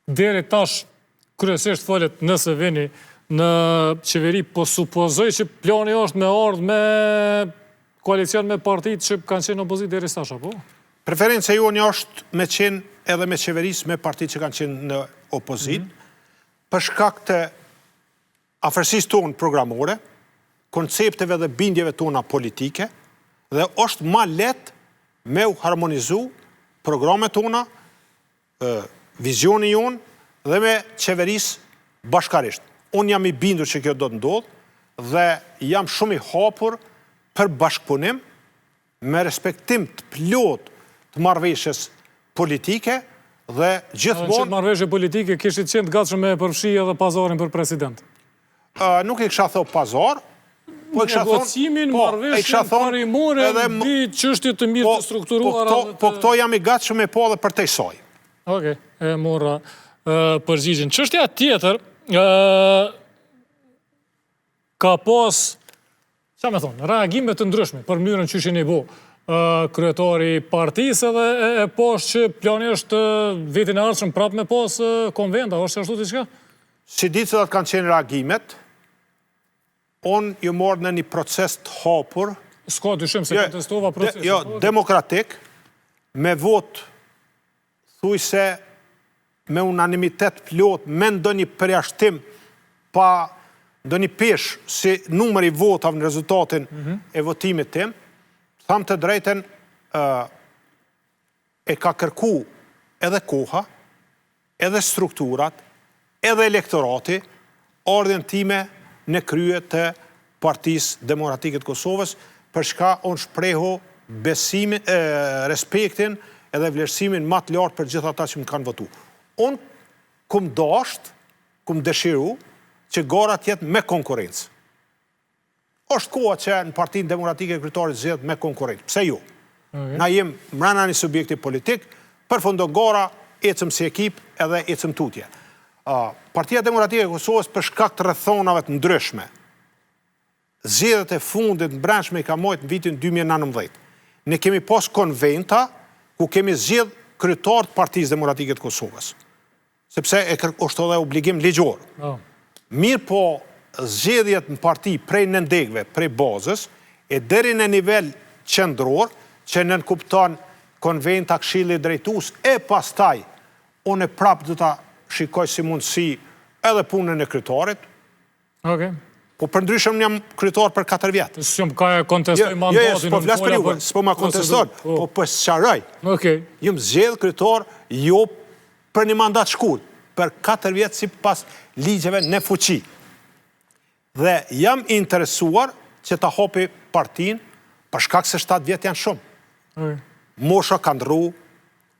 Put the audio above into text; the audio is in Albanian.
deri tash kryesisht folet nëse vini në qeveri, po supozoj që plani është me ardhë me koalicion me partitë që kanë qenë opozit deri tash, apo? Preferenca jonë është me qenë edhe me qeverisë me partitë që kanë qenë në opozit, për shkak të afërsisë tonë programore, koncepteve dhe bindjeve tona politike, dhe është ma let me u harmonizu programet tona, vizioni jonë, dhe me qeverisë bashkarisht. Unë jam i bindur që kjo do të ndodhë, dhe jam shumë i hapur për bashkëpunim, me respektim të plot të marrëveshjes politike, dhe gjithmonë... Që marrëveshje politike kishit qenë të gatshëm me përfshi edhe pazarin për president? Nuk e kisha thënë pazar, negocimin, marrëveshjen parimore, mbi çështje të mirë të strukturuara. Po këto jam i gatshëm me po edhe për tej saj. Okej, e morra përgjigjen. Çështja tjetër ka pas, sa me thonë, reagime të ndryshme për mënyrën që shini bo kryetari partisë edhe e poshtë që plani është vitin e ardhshëm prapë me pas konventa, është ashtu diçka? Si ditë se kanë qenë reagimet, unë ju morë në një proces të hapur. S'ka dyshim se kontestova procesin. Jo, demokratik, me vot, thuj se me unanimitet plot, me ndonjë përjashtim, pa ndonjë pesh si numër i votave në rezultatin e votimit tim, thamë të drejten e ka kërku edhe koha, edhe strukturat, edhe elektorati, ardhen time në krye të Partisë Demokratike të Kosovës, për shka unë shpreho besimin, respektin edhe vlerësimin më të lartë për gjithë ata që më kanë votu. Unë kum dasht, kum dëshiru, që gara tjetë me konkurencë. Është koha që në Partinë Demokratike kryetarit zgjedh me konkurrencë. Pse jo? Na jem mbrana një subjekti politik, përfundon gara, ecëm si ekip edhe ecëm tutje. Partia Demokratike e Kosovës për shkak të rrethonave të ndryshme, zgjedhjet e fundit në brendshme i ka mojt në vitin 2019. Ne kemi pas konventa ku kemi zgjedh kryetar të Partisë Demokratike të Kosovës. Sepse është edhe obligim ligjor. Mirë po, zgjedhjet në parti prej nëndegve, prej bazës, e deri në nivel qendror, që nënkupton konventa Këshillit Drejtues, e pastaj, unë e prapë do ta shikoj si mundësi edhe punën e kryetarit. Po përndryshëm jam kryetar për 4 vjetë. Shumë ka e kontestoj mandatin. Po vlas për juve, s'po ma konteston, po për sqaroj. Jam zgjedh kryetar jo për një mandat shkurt, për 4 vjetë si pas ligjeve në fuqi. Dhe jam interesuar që ta hapi partin, për shkak se 7 vjetë janë shumë. Mosha ka ndrru,